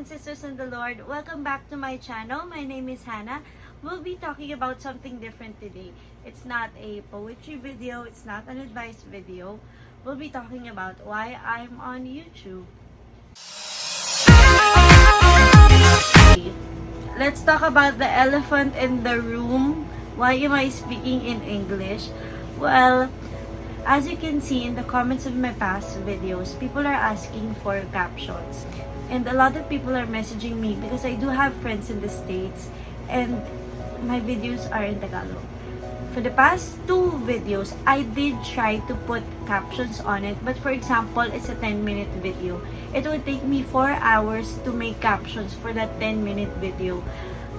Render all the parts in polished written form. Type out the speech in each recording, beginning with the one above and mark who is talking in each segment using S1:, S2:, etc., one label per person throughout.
S1: sisters in the Lord. Welcome back to my channel. My name is Hannah. We'll be talking about something different today. It's not a poetry video. It's not an advice video. We'll be talking about why I'm on YouTube. Let's talk about the elephant in the room. Why am I speaking in English? Well, as you can see in the comments of my past videos, people are asking for captions. And a lot of people are messaging me because I do have friends in the States and my videos are in Tagalog. For the past 2 videos, I did try to put captions on it. But for example, it's a 10-minute video. It would take me 4 hours to make captions for that 10-minute video.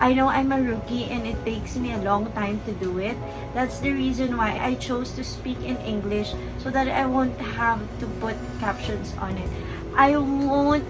S1: I know I'm a rookie and it takes me a long time to do it. That's the reason why I chose to speak in English so that I won't have to put captions on it. I won't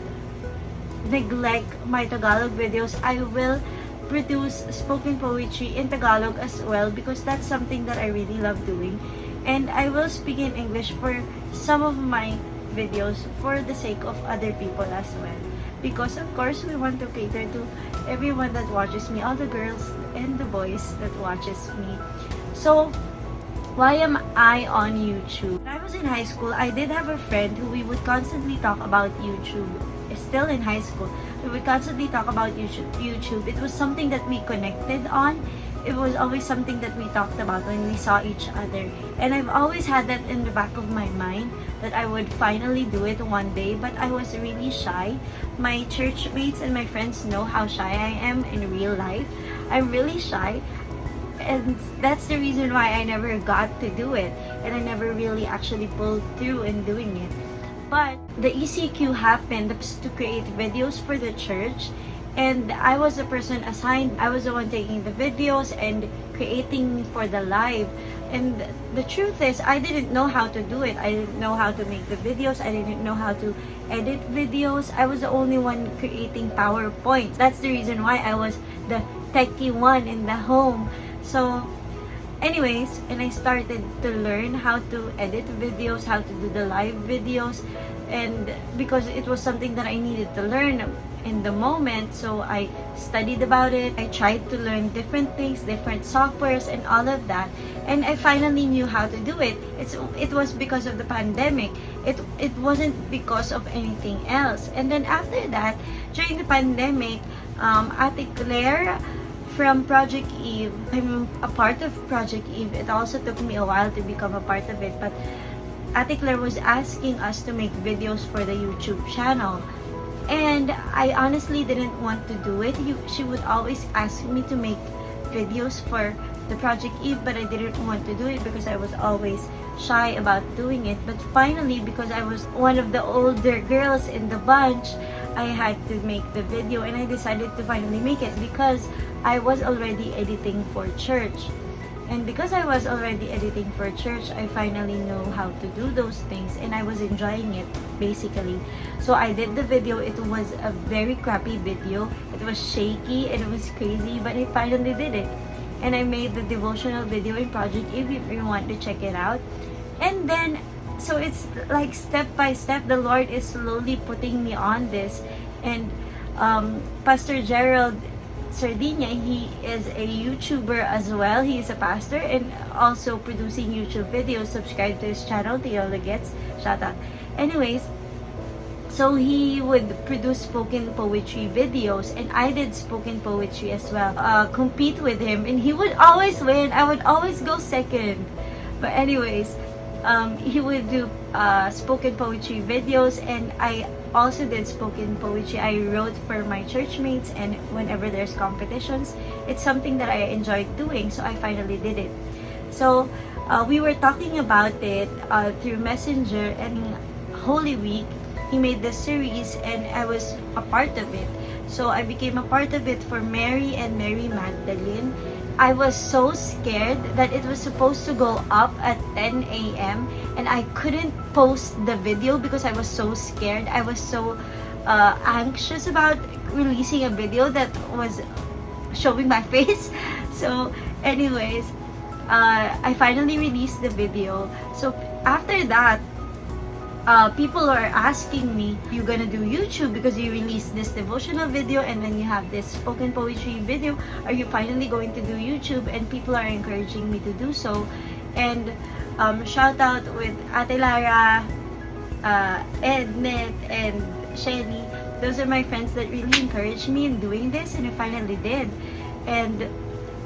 S1: neglect my Tagalog videos. I will produce spoken poetry in Tagalog as well because that's something that I really love doing. And I will speak in English for some of my videos for the sake of other people as well. Because of course, we want to cater to everyone that watches me, all the girls and the boys that watches me. So, why am I on YouTube? When I was in high school, I did have a friend who we would constantly talk about YouTube. Still in high school, we would constantly talk about YouTube. It was something that we connected on. It was always something that we talked about when we saw each other. And I've always had that in the back of my mind that I would finally do it one day, but I was really shy. My church mates and my friends know how shy I am in real life. I'm really shy. And that's the reason why I never got to do it. And I never really actually pulled through in doing it. But the ECQ happened to create videos for the church. And I was the person assigned. I was the one taking the videos and creating for the live. And the truth is, I didn't know how to do it. I didn't know how to make the videos. I didn't know how to edit videos. I was the only one creating PowerPoint. That's the reason why I was the techie one in the home. So, anyways, and I started to learn how to edit videos, how to do the live videos. And because it was something that I needed to learn in the moment, so I studied about it. I tried to learn different things, different softwares and all of that, and I finally knew how to do it. It was because of the pandemic. It wasn't because of anything else. And then after that, during the pandemic, Ate Claire from Project Eve, I'm a part of Project Eve. It also took me a while to become a part of it, but Ate Claire was asking us to make videos for the YouTube channel. And I honestly didn't want to do it. She would always ask me to make videos for the Project Eve, but I didn't want to do it because I was always shy about doing it. But finally, because I was one of the older girls in the bunch, I had to make the video, and I decided to finally make it because I was already editing for church. And because I was already editing for church, I finally know how to do those things and I was enjoying it basically. So I did the video. It was a very crappy video. It was shaky, it was crazy, but I finally did it. And I made the devotional video in Project Eve if you want to check it out. And then, so it's like step by step, the Lord is slowly putting me on this. And Pastor Gerald Sardinia, he is a YouTuber as well. He is a pastor and also producing YouTube videos. Subscribe to his channel, Teola Gets. Shout out. Anyways, so he would produce spoken poetry videos and I did spoken poetry as well. Compete with him and he would always win. I would always go second. But anyways, he would do spoken poetry videos and I also did spoken poetry. I wrote for my church mates and whenever there's competitions, it's something that I enjoyed doing, so I finally did it. So we were talking about it through Messenger, and Holy Week, he made this series and I was a part of it. So I became a part of it for Mary and Mary Magdalene. I was so scared that it was supposed to go up at 10 a.m. and I couldn't post the video because I was so scared. I was so anxious about releasing a video that was showing my face. So anyways, I finally released the video. So after that, people are asking me, you gonna do YouTube because you released this devotional video and then you have this spoken poetry video, are you finally going to do YouTube? And people are encouraging me to do so. And shout out with Ate Lara, Ednet, and Shelly. Those are my friends that really encouraged me in doing this, and I finally did. And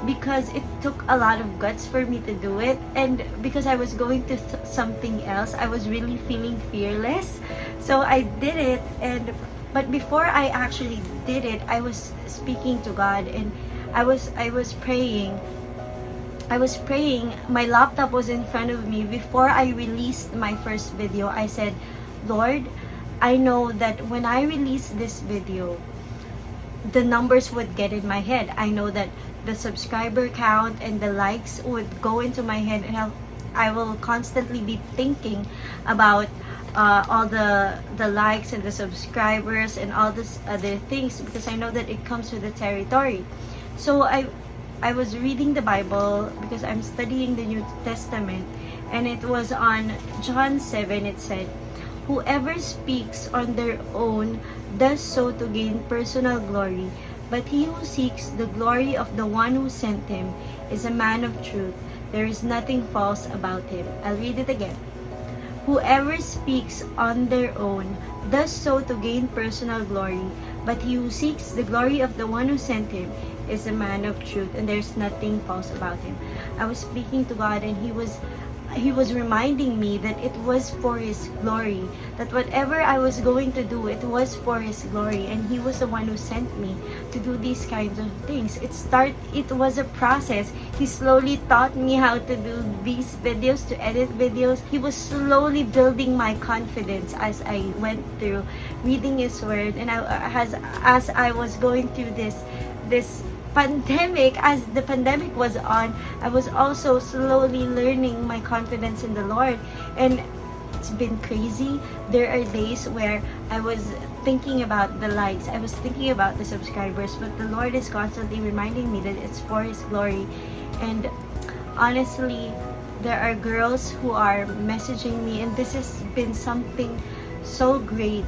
S1: because it took a lot of guts for me to do it, and because I was going to something else, I was really feeling fearless, so I did it. But before I actually did it, I was speaking to God, and I was praying. My laptop was in front of me. Before I released my first video, I said, Lord, I know that when I release this video, the numbers would get in my head. I know that the subscriber count and the likes would go into my head, and I will constantly be thinking about all the likes and the subscribers and all this other things, because I know that it comes with the territory. So I was reading the Bible because I'm studying the New Testament, and it was on John 7. It said, whoever speaks on their own does so to gain personal glory, but he who seeks the glory of the one who sent him is a man of truth. There is nothing false about him. I'll read it again. Whoever speaks on their own does so to gain personal glory, but he who seeks the glory of the one who sent him is a man of truth, and there's nothing false about him. I was speaking to God, and He was reminding me that it was for His glory, that whatever I was going to do, it was for His glory, and He was the one who sent me to do these kinds of things. It was a process. He slowly taught me how to do these videos, to edit videos. He was slowly building my confidence as I went through reading His Word, and as I was going through this pandemic, as the pandemic was on, I was also slowly learning my confidence in the Lord. And it's been crazy. There are days where I was thinking about the likes, I was thinking about the subscribers, but the Lord is constantly reminding me that it's for His glory. And honestly, there are girls who are messaging me, and this has been something so great,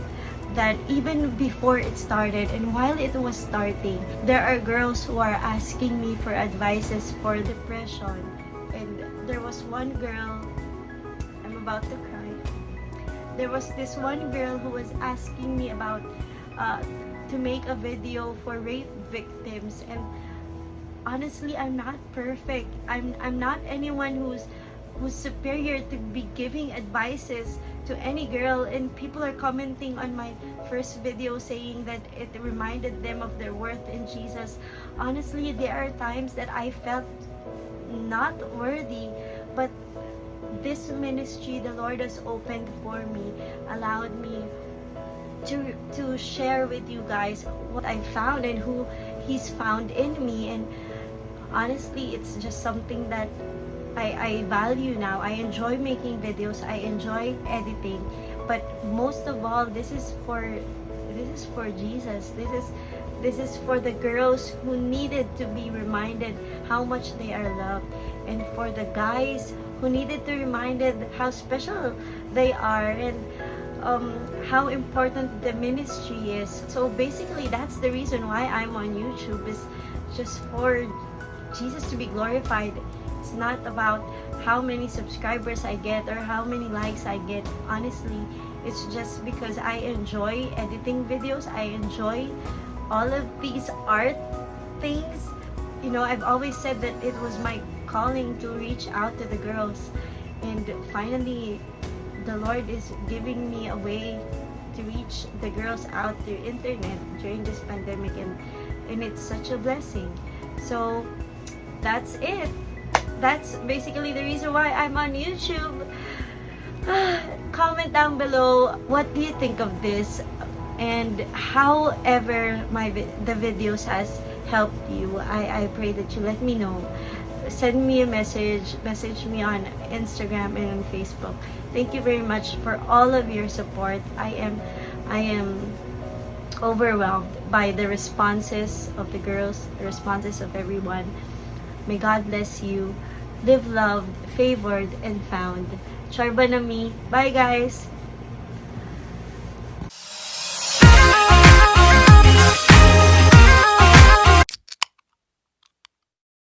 S1: that even before it started and while it was starting, there are girls who are asking me for advices for depression. And there was one girl, I'm about to cry. There was this one girl who was asking me about to make a video for rape victims. And honestly, I'm not perfect. I'm not anyone who's superior to be giving advices to any girl, and people are commenting on my first video saying that it reminded them of their worth in Jesus. Honestly, there are times that I felt not worthy, but this ministry the Lord has opened for me, allowed me to share with you guys what I found and who He's found in me. And honestly, it's just something that I value now. I enjoy making videos, I enjoy editing, but most of all, this is for Jesus. This is for the girls who needed to be reminded how much they are loved, and for the guys who needed to be reminded how special they are, and how important the ministry is. So basically, that's the reason why I'm on YouTube, is just for Jesus to be glorified. It's not about how many subscribers I get or how many likes I get. Honestly, it's just because I enjoy editing videos. I enjoy all of these art things. You know, I've always said that it was my calling to reach out to the girls. And finally, the Lord is giving me a way to reach the girls out through internet during this pandemic. And it's such a blessing. So, that's it. That's basically the reason why I'm on YouTube. Comment down below, what do you think of this, and however the videos has helped you. I pray that you let me know. Send me a message me on Instagram and on Facebook. Thank you very much for all of your support. I am overwhelmed by the responses of the girls, the responses of everyone. May God bless you. Live loved, favored, and found. Charbanami. Bye, guys!